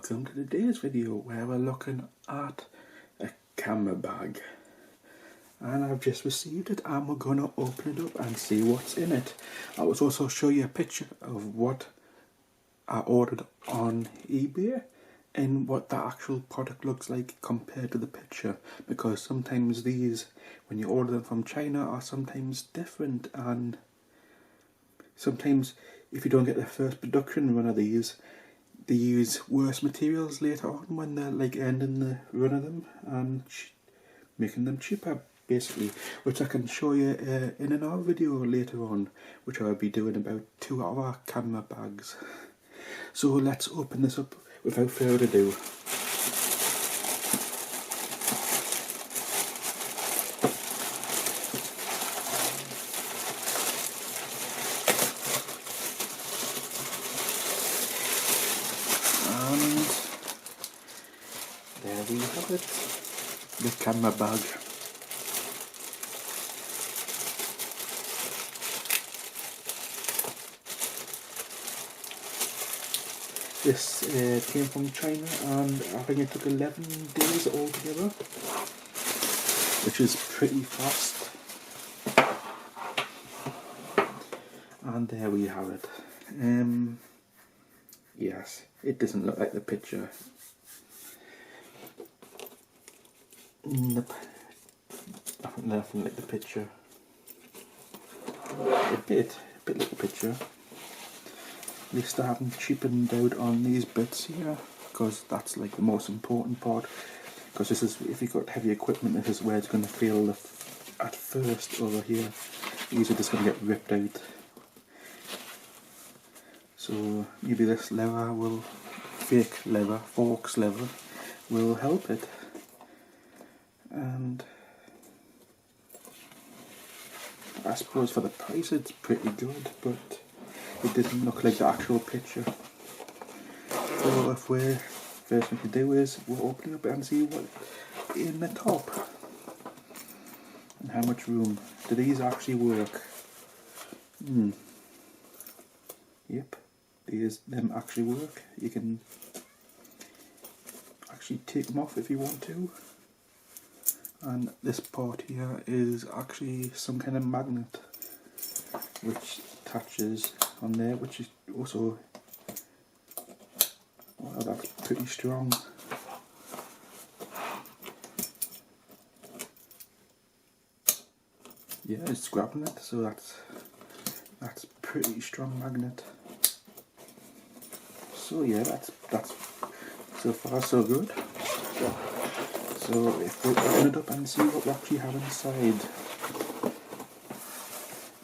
Welcome to today's video where we're looking at a camera bag, and I've just received it and we're going to open it up and see what's in it. I will also show you a picture of what I ordered on eBay and what the actual product looks like compared to the picture, because sometimes these, when you order them from China, are sometimes different, and sometimes if you don't get the first production run of these, they use worse materials later on when they're like ending the run of them and making them cheaper basically, which I can show you in another video later on, which I'll be doing about 2 other camera bags. So let's open this up without further ado. And there we have it, the camera bag. This came from China, and I think it took 11 days altogether, which is pretty fast. And there we have it. Yes, it doesn't look like the picture. Nope. Nothing like the picture. A bit like the picture. At least I haven't cheapened out on these bits here, because that's like the most important part. Because this is, if you've got heavy equipment, this is where it's going to fail at first over here. These are just going to get ripped out. So maybe this lever will, fake lever, forks lever, will help it. And I suppose for the price it's pretty good, but it didn't look like the actual picture. So if we're, first thing to do is we'll open it up and see what in the top and how much room. Do these actually work? Yep, them actually work. You can actually take them off if you want to. And this part here is actually some kind of magnet which attaches on there, which is also, well, that's pretty strong. Yeah, it's grabbing it, so that's pretty strong magnet. So yeah, that's so far so good. So if we open it up and see what we actually have inside,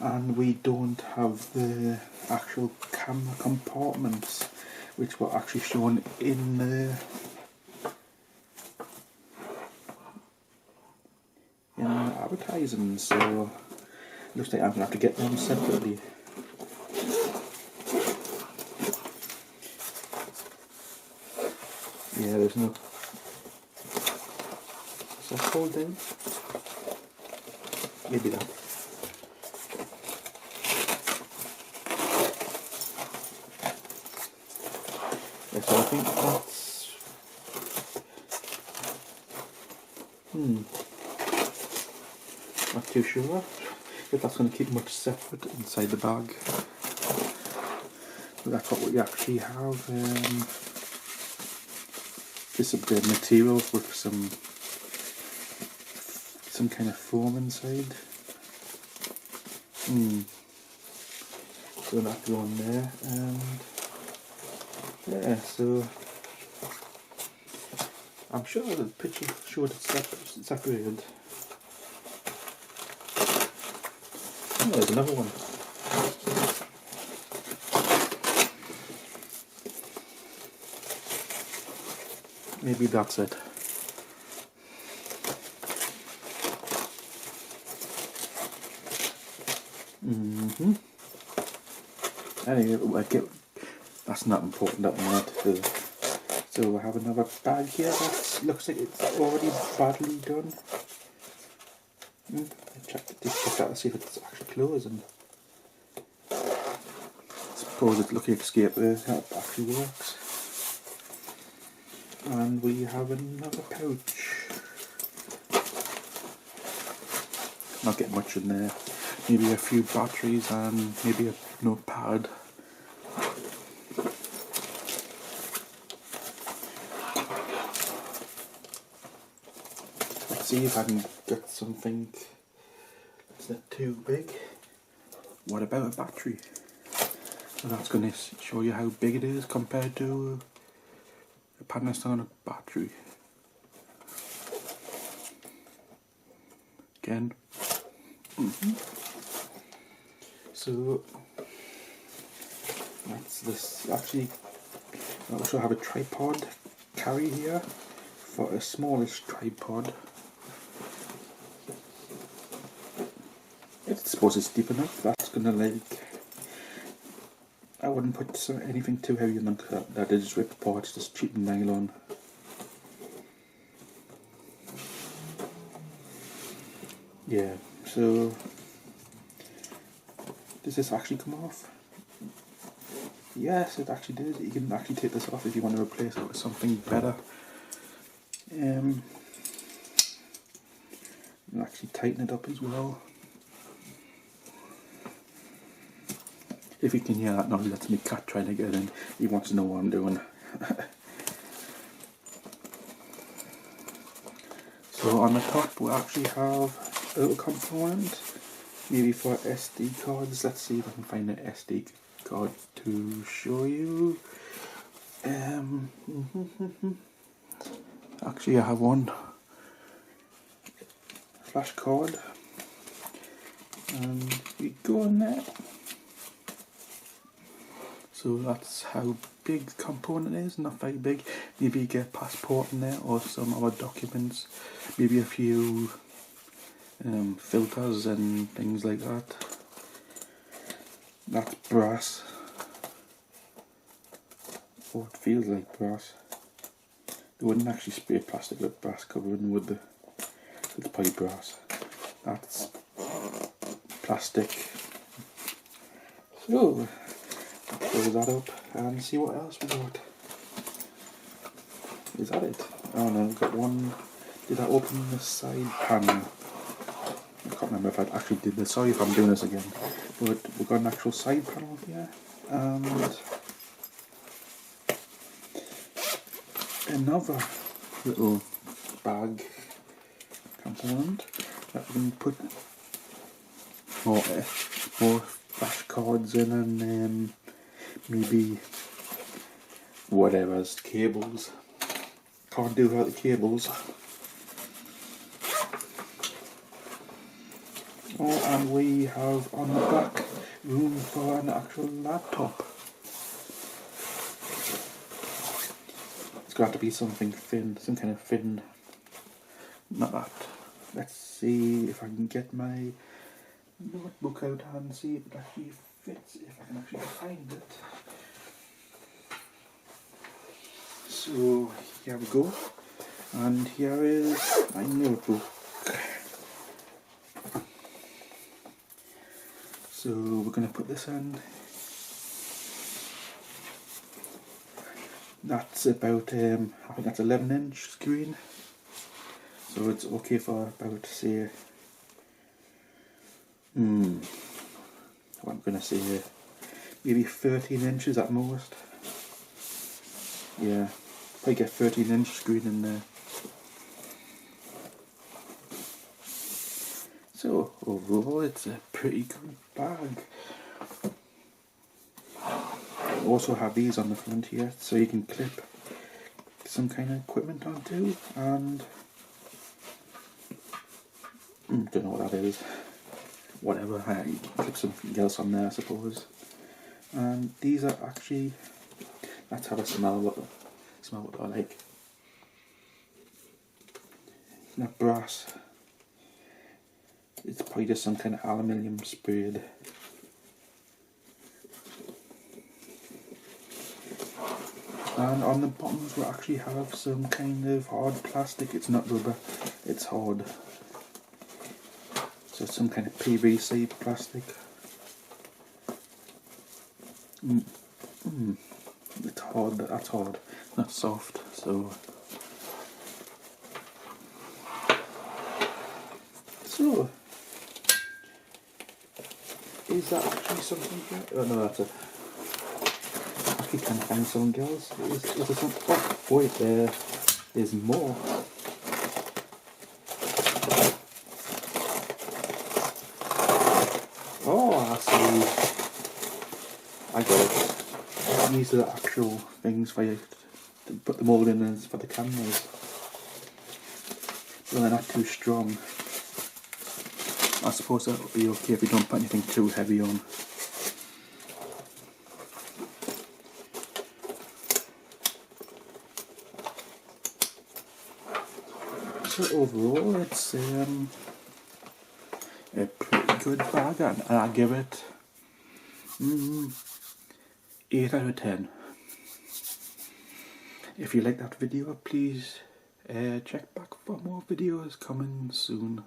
and we don't have the actual camera compartments which were actually shown in the advertising, so it looks like I'm going to have to get them separately. Yeah, there's no... Is that hold down? Maybe that. Yes, I think that's... Not too sure if that's going to keep much separate inside the bag. But that's what we actually have. Just a bit of material with some kind of foam inside. So that go on there, and yeah, so I'm sure the picture showed it's separated. Oh, there's another one. Maybe that's it. Anyway, that's not important at the minute. So we have another bag here that looks like it's already badly done. Check that to see if it's actually closing. Suppose it's lucky escape there, that actually works. And we have another pouch. Not get much in there. Maybe a few batteries and maybe a notepad. Let's see if I can get something that's not too big. What about a battery? So that's going to show you how big it is compared to a Panasonic battery. Again. So that's this. Actually, I also have a tripod carry here for a smallest tripod. I suppose it's deep enough. That's gonna I wouldn't put anything too heavy on that is rip apart. It's just cheap nylon. Yeah. So does this actually come off? Yes, it actually does. You can actually take this off if you want to replace it with something better. And actually tighten it up as well. If you can hear that noise, that's my cat trying to get in. He wants to know what I'm doing. So on the top we actually have a little component, maybe for SD cards. Let's see if I can find an SD card to show you. Actually, I have one flash card, and we go in there. So that's how big the component is, not very big. Maybe you get a passport in there or some other documents, maybe a few filters and things like that. That's brass. Oh, it feels like brass. They wouldn't actually spray plastic with brass covering, would they? It's probably brass. That's plastic. So close that up and see what else we got. Is that it? Oh no, we've got one. Did I open the side panel? I can't remember if I actually did this. Sorry if I'm doing this again. But we've got an actual side panel here and another little bag component that we can put more flashcards in and maybe whatever's cables. Can't do without the cables. Oh, and we have on the back room for an actual laptop. It's got to be something thin, some kind of thin. Not that. Let's see if I can get my notebook out and see if it actually fits, if I can actually find it. So here we go, and here is my notebook. So we're going to put this in. That's about, I think that's 11-inch screen. So it's okay for about, say, what I'm going to say, maybe 13 inches at most. Yeah, probably get 13-inch screen in there. So overall, it's a pretty good bag. I also have these on the front here, so you can clip some kind of equipment onto, and don't know what that is. Whatever, you can clip something else on there, I suppose. And these are actually, let's have a smell what they're like. Not brass. It's probably just some kind of aluminium sprayed. And on the bottoms we actually have some kind of hard plastic. It's not rubber, it's hard. So it's some kind of PVC plastic. It's hard, but that's hard, not soft. So So, is that actually something? Oh no, that's a. I actually can't find something else. Is there some? Oh, wait, there's more. Oh, I see. I got it. These are the actual things for you to put the mould in as for the cameras. Well, they're not too strong. I suppose that would be okay if you don't put anything too heavy on. So overall, it's a pretty good bag, and I give it 8 out of 10. If you like that video, please check back for more videos coming soon.